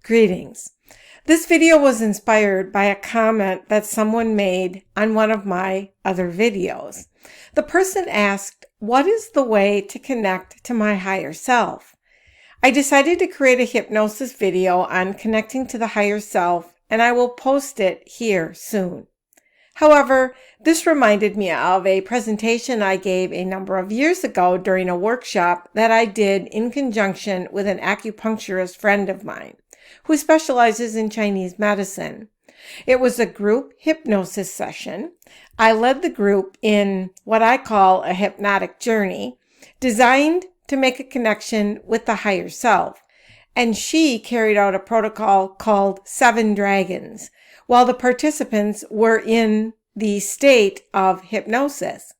Greetings. This video was inspired by a comment that someone made on one of my other videos. The person asked, what is the way to connect to my higher self? I decided to create a hypnosis video on connecting to the higher self, and I will post it here soon. However, this reminded me of a presentation I gave a number of years ago during a workshop that I did in conjunction with an acupuncturist friend of mine who specializes in Chinese medicine. It was a group hypnosis session. I led the group in what I call a hypnotic journey designed to make a connection with the higher self, and she carried out a protocol called 7 Dragons while the participants were in the state of hypnosis.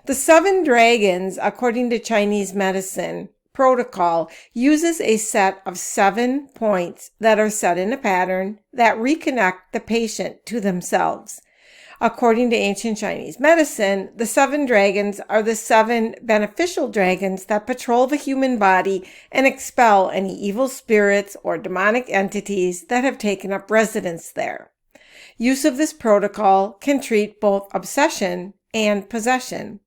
The 7 Dragons, according to Chinese medicine protocol, uses a set of 7 points that are set in a pattern that reconnect the patient to themselves. According to ancient Chinese medicine, the 7 dragons are the 7 beneficial dragons that patrol the human body and expel any evil spirits or demonic entities that have taken up residence there. Use of this protocol can treat both obsession and possession.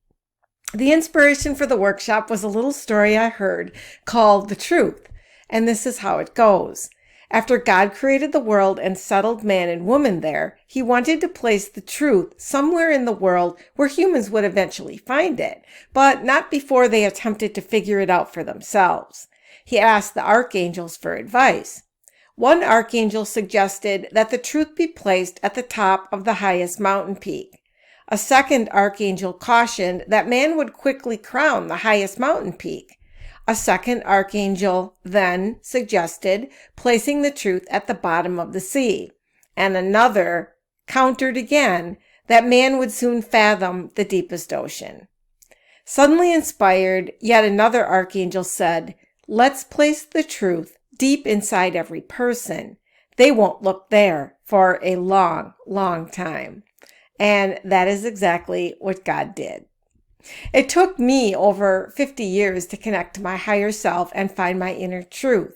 The inspiration for the workshop was a little story I heard called The Truth, and this is how it goes. After God created the world and settled man and woman there, he wanted to place the truth somewhere in the world where humans would eventually find it, but not before they attempted to figure it out for themselves. He asked the archangels for advice. One archangel suggested that the truth be placed at the top of the highest mountain peak. A second archangel cautioned that man would quickly crown the highest mountain peak. A second archangel then suggested placing the truth at the bottom of the sea, and another countered again that man would soon fathom the deepest ocean. Suddenly inspired, yet another archangel said, "Let's place the truth deep inside every person. They won't look there for a long, long time." And that is exactly what God did. It took me over 50 years to connect to my higher self and find my inner truth.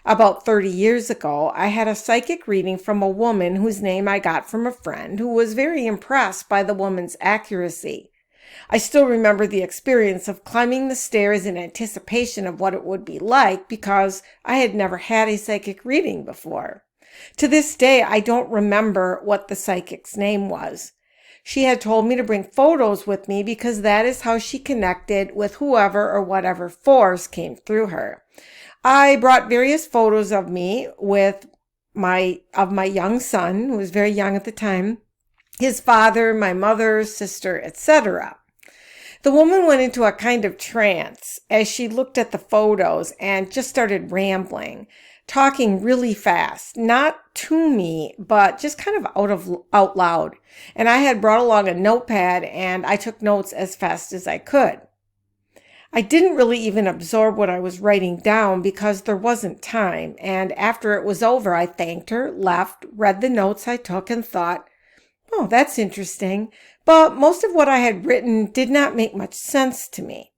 About 30 years ago, I had a psychic reading from a woman whose name I got from a friend who was very impressed by the woman's accuracy. I still remember the experience of climbing the stairs in anticipation of what it would be like because I had never had a psychic reading before. To this day, I don't remember what the psychic's name was. She had told me to bring photos with me because that is how she connected with whoever or whatever force came through her. I brought various photos of me with my young son, who was very young at the time, his father, my mother, sister, etc. The woman went into a kind of trance as she looked at the photos and just started rambling, talking really fast, not to me, but just kind of out loud. And I had brought along a notepad and I took notes as fast as I could. I didn't really even absorb what I was writing down because there wasn't time. And after it was over, I thanked her, left, read the notes I took and thought, oh, that's interesting. But most of what I had written did not make much sense to me.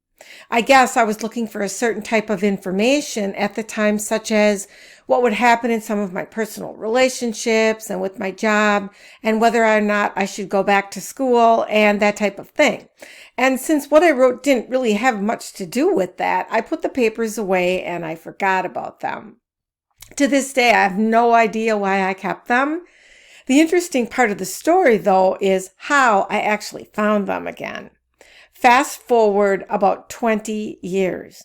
I guess I was looking for a certain type of information at the time, such as what would happen in some of my personal relationships and with my job, and whether or not I should go back to school and that type of thing. And since what I wrote didn't really have much to do with that, I put the papers away and I forgot about them. To this day, I have no idea why I kept them. The interesting part of the story, though, is how I actually found them again. Fast forward about 20 years.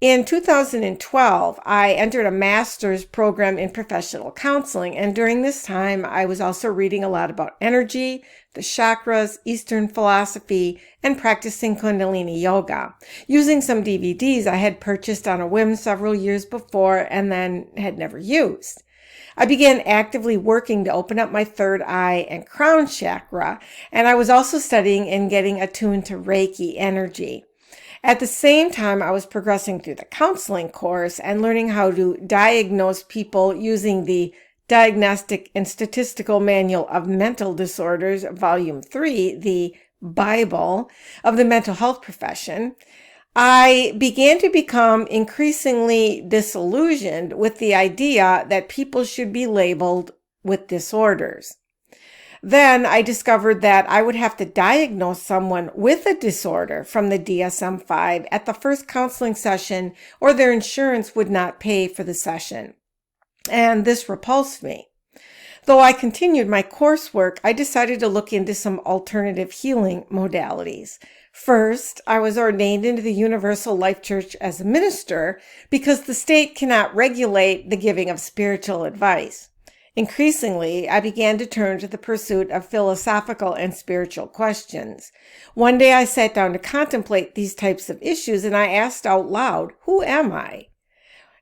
In 2012, I entered a master's program in professional counseling, and during this time, I was also reading a lot about energy, the chakras, Eastern philosophy, and practicing Kundalini yoga, using some DVDs I had purchased on a whim several years before and then had never used. I began actively working to open up my third eye and crown chakra, and I was also studying and getting attuned to Reiki energy. At the same time, I was progressing through the counseling course and learning how to diagnose people using the Diagnostic and Statistical Manual of Mental Disorders, Volume 3, the Bible of the mental health profession. I began to become increasingly disillusioned with the idea that people should be labeled with disorders. Then I discovered that I would have to diagnose someone with a disorder from the DSM-5 at the first counseling session, or their insurance would not pay for the session. And this repulsed me. Though I continued my coursework, I decided to look into some alternative healing modalities. First, I was ordained into the Universal Life Church as a minister because the state cannot regulate the giving of spiritual advice. Increasingly, I began to turn to the pursuit of philosophical and spiritual questions. One day I sat down to contemplate these types of issues, and I asked out loud, who am I?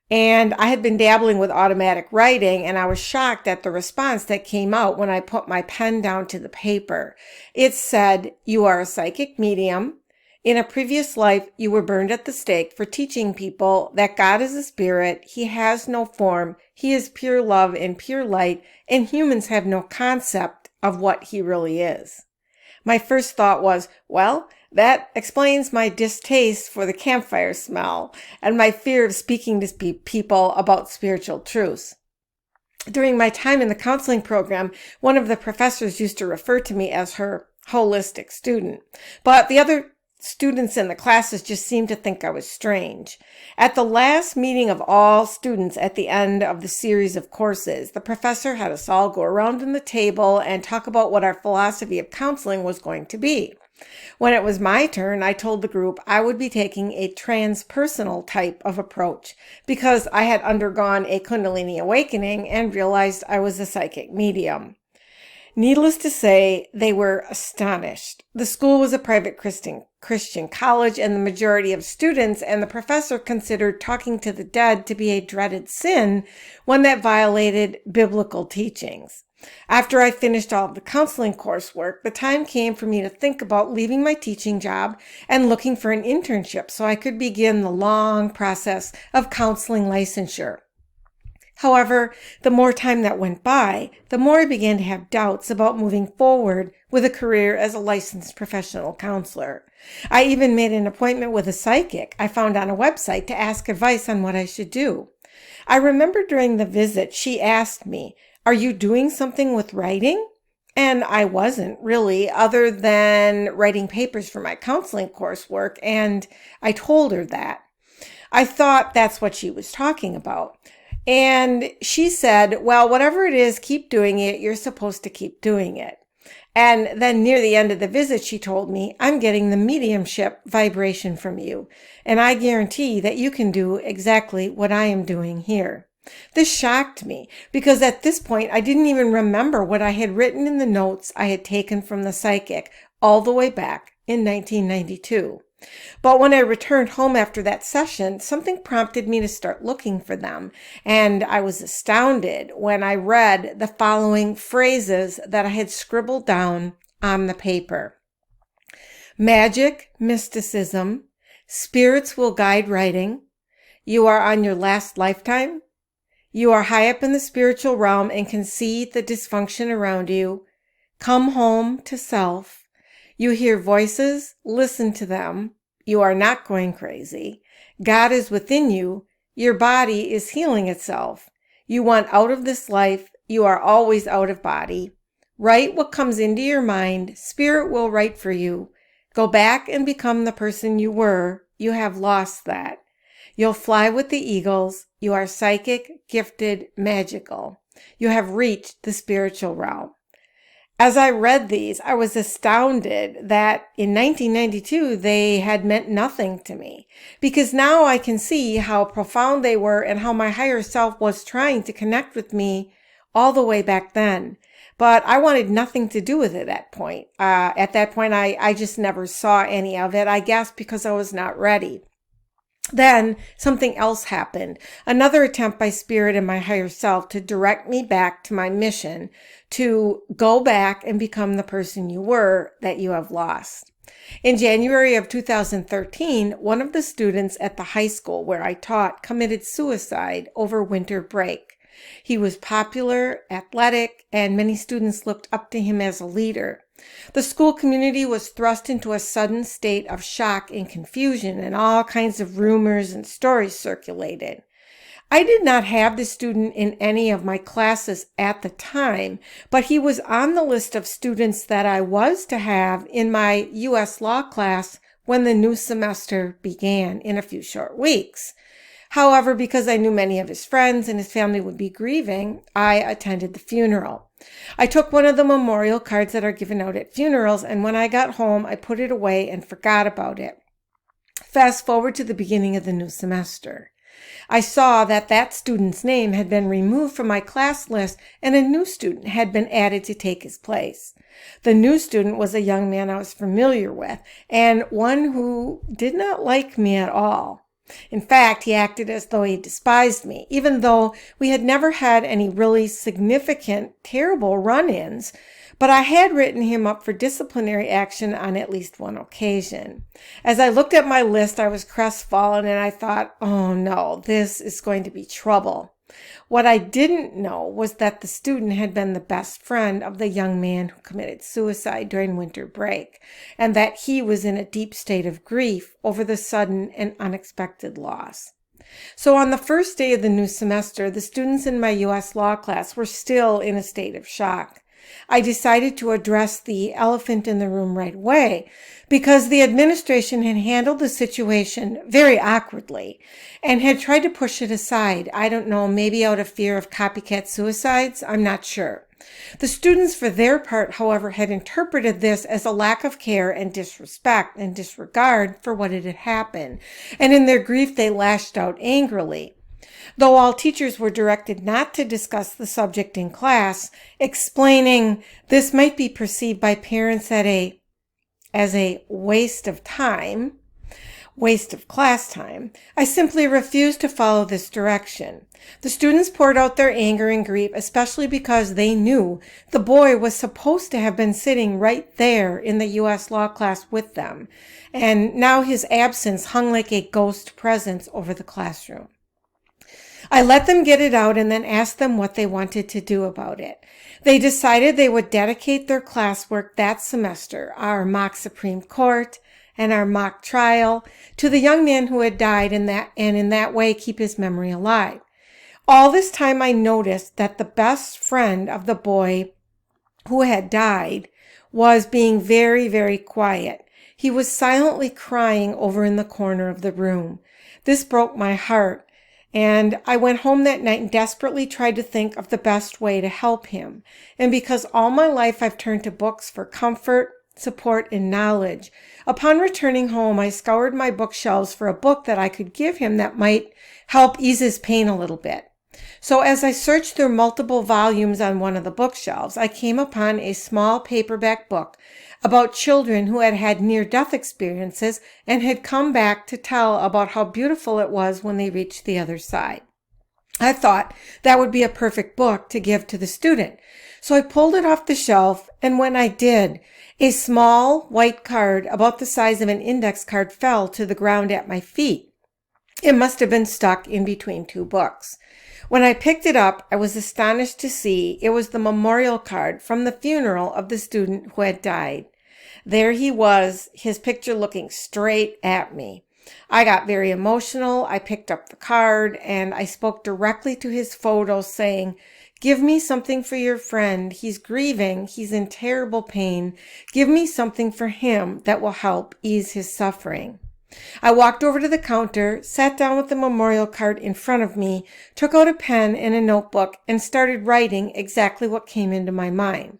And I had been dabbling with automatic writing, and I was shocked at the response that came out when I put my pen down to the paper. It said, "You are a psychic medium. In a previous life, you were burned at the stake for teaching people that God is a spirit. He has no form. He is pure love and pure light, and humans have no concept of what he really is." My first thought was, well, that explains my distaste for the campfire smell and my fear of speaking to people about spiritual truths. During my time in the counseling program, one of the professors used to refer to me as her holistic student, but the other students in the classes just seemed to think I was strange. At the last meeting of all students at the end of the series of courses, the professor had us all go around in the table and talk about what our philosophy of counseling was going to be. When it was my turn, I told the group I would be taking a transpersonal type of approach because I had undergone a Kundalini awakening and realized I was a psychic medium. Needless to say, they were astonished. The school was a private Christian college, and the majority of students and the professor considered talking to the dead to be a dreaded sin, one that violated biblical teachings. After I finished all of the counseling coursework, the time came for me to think about leaving my teaching job and looking for an internship so I could begin the long process of counseling licensure. However, the more time that went by, the more I began to have doubts about moving forward with a career as a licensed professional counselor. I even made an appointment with a psychic I found on a website to ask advice on what I should do. I remember during the visit, she asked me, "Are you doing something with writing?" And I wasn't really, other than writing papers for my counseling coursework, and I told her that. I thought that's what she was talking about. And she said, "Well, whatever it is, keep doing it. You're supposed to keep doing it." And then near the end of the visit, she told me, "I'm getting the mediumship vibration from you, and I guarantee that you can do exactly what I am doing here." This shocked me because at this point, I didn't even remember what I had written in the notes I had taken from the psychic all the way back in 1992. But when I returned home after that session, something prompted me to start looking for them, and I was astounded when I read the following phrases that I had scribbled down on the paper. Magic, mysticism, spirits will guide writing, you are on your last lifetime, you are high up in the spiritual realm and can see the dysfunction around you, come home to self, you hear voices, listen to them. You are not going crazy. God is within you. Your body is healing itself. You want out of this life. You are always out of body. Write what comes into your mind. Spirit will write for you. Go back and become the person you were. You have lost that. You'll fly with the eagles. You are psychic, gifted, magical. You have reached the spiritual realm. As I read these, I was astounded that in 1992 they had meant nothing to me, because now I can see how profound they were and how my higher self was trying to connect with me all the way back then. But I wanted nothing to do with it at that point, I just never saw any of it, I guess because I was not ready. Then something else happened, another attempt by Spirit and my higher self to direct me back to my mission, to go back and become the person you were that you have lost. In January of 2013, one of the students at the high school where I taught committed suicide over winter break. He was popular, athletic, and many students looked up to him as a leader. The school community was thrust into a sudden state of shock and confusion, and all kinds of rumors and stories circulated. I did not have the student in any of my classes at the time, but he was on the list of students that I was to have in my U.S. law class when the new semester began in a few short weeks. However, because I knew many of his friends and his family would be grieving, I attended the funeral. I took one of the memorial cards that are given out at funerals, and when I got home, I put it away and forgot about it. Fast forward to the beginning of the new semester. I saw that that student's name had been removed from my class list and a new student had been added to take his place. The new student was a young man I was familiar with and one who did not like me at all. In fact, he acted as though he despised me, even though we had never had any really significant, terrible run-ins. But I had written him up for disciplinary action on at least one occasion. As I looked at my list, I was crestfallen and I thought, oh no, this is going to be trouble. What I didn't know was that the student had been the best friend of the young man who committed suicide during winter break, and that he was in a deep state of grief over the sudden and unexpected loss. So on the first day of the new semester, the students in my U.S. law class were still in a state of shock. I decided to address the elephant in the room right away because the administration had handled the situation very awkwardly and had tried to push it aside. I don't know, maybe out of fear of copycat suicides? I'm not sure. The students, for their part, however, had interpreted this as a lack of care and disrespect and disregard for what had happened, and in their grief they lashed out angrily. Though all teachers were directed not to discuss the subject in class, explaining this might be perceived by parents as a waste of time, waste of class time, I simply refused to follow this direction. The students poured out their anger and grief, especially because they knew the boy was supposed to have been sitting right there in the U.S. law class with them, and now his absence hung like a ghost presence over the classroom. I let them get it out and then asked them what they wanted to do about it. They decided they would dedicate their classwork that semester, our mock Supreme Court and our mock trial, to the young man who had died and in that way keep his memory alive. All this time I noticed that the best friend of the boy who had died was being very, very quiet. He was silently crying over in the corner of the room. This broke my heart. And I went home that night and desperately tried to think of the best way to help him. And because all my life I've turned to books for comfort, support, and knowledge, upon returning home, I scoured my bookshelves for a book that I could give him that might help ease his pain a little bit. So as I searched through multiple volumes on one of the bookshelves, I came upon a small paperback book about children who had had near-death experiences and had come back to tell about how beautiful it was when they reached the other side. I thought that would be a perfect book to give to the student. So I pulled it off the shelf, and when I did, a small white card about the size of an index card fell to the ground at my feet. It must have been stuck in between two books. When I picked it up, I was astonished to see it was the memorial card from the funeral of the student who had died. There he was, his picture looking straight at me. I got very emotional. I picked up the card and I spoke directly to his photo saying, "Give me something for your friend. He's grieving. He's in terrible pain. Give me something for him that will help ease his suffering." I walked over to the counter, sat down with the memorial card in front of me, took out a pen and a notebook, and started writing exactly what came into my mind.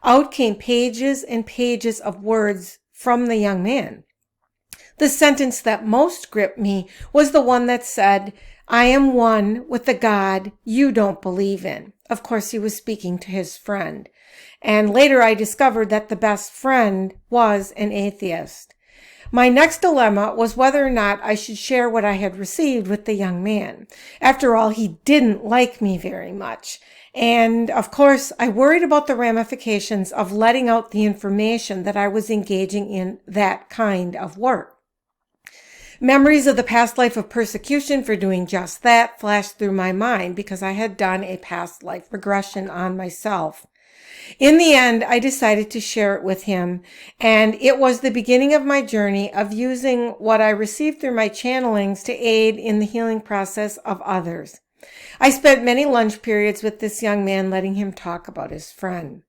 Out came pages and pages of words from the young man. The sentence that most gripped me was the one that said, "I am one with the God you don't believe in." Of course, he was speaking to his friend. And later I discovered that the best friend was an atheist. My next dilemma was whether or not I should share what I had received with the young man. After all, he didn't like me very much. And of course, I worried about the ramifications of letting out the information that I was engaging in that kind of work. Memories of the past life of persecution for doing just that flashed through my mind because I had done a past life regression on myself. In the end, I decided to share it with him, and it was the beginning of my journey of using what I received through my channelings to aid in the healing process of others. I spent many lunch periods with this young man, letting him talk about his friend.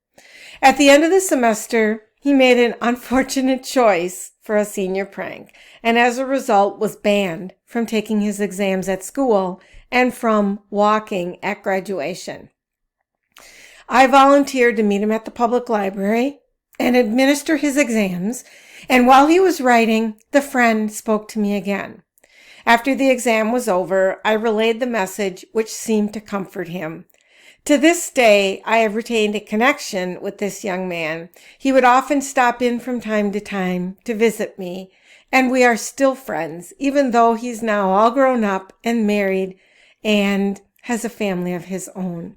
At the end of the semester, he made an unfortunate choice for a senior prank, and as a result was banned from taking his exams at school and from walking at graduation. I volunteered to meet him at the public library and administer his exams, and while he was writing, the friend spoke to me again. After the exam was over, I relayed the message, which seemed to comfort him. To this day, I have retained a connection with this young man. He would often stop in from time to visit me, and we are still friends, even though he's now all grown up and married and has a family of his own.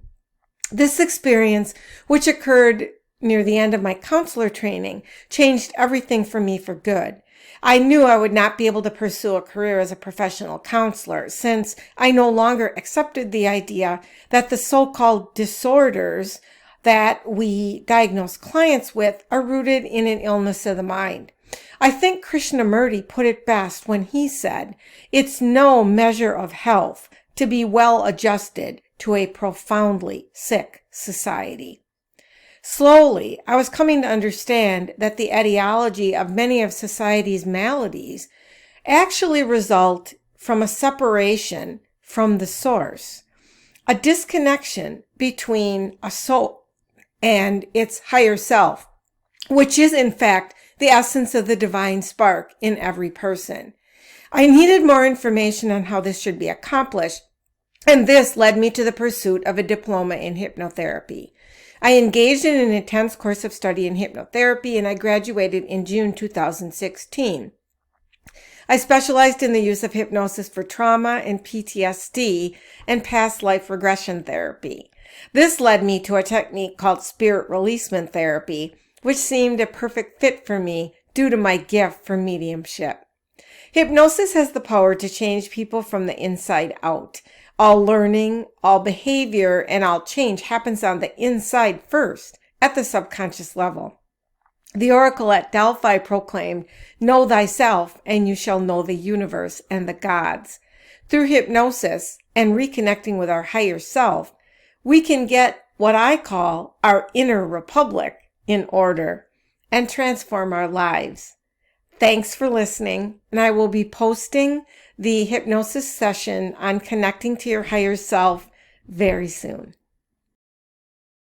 This experience, which occurred near the end of my counselor training, changed everything for me for good. I knew I would not be able to pursue a career as a professional counselor, since I no longer accepted the idea that the so-called disorders that we diagnose clients with are rooted in an illness of the mind. I think Krishnamurti put it best when he said, "It's no measure of health to be well adjusted to a profoundly sick society." Slowly, I was coming to understand that the etiology of many of society's maladies actually result from a separation from the source, a disconnection between a soul and its higher self, which is in fact the essence of the divine spark in every person. I needed more information on how this should be accomplished, and this led me to the pursuit of a diploma in hypnotherapy. I engaged in an intense course of study in hypnotherapy, and I graduated in June 2016. I specialized in the use of hypnosis for trauma and PTSD and past life regression therapy. This led me to a technique called spirit releasement therapy, which seemed a perfect fit for me due to my gift for mediumship. Hypnosis has the power to change people from the inside out. All learning, all behavior, and all change happens on the inside first, at the subconscious level. The oracle at Delphi proclaimed, "Know thyself, and you shall know the universe and the gods." Through hypnosis and reconnecting with our higher self, we can get what I call our inner republic in order and transform our lives. Thanks for listening, and I will be posting the hypnosis session on connecting to your higher self very soon.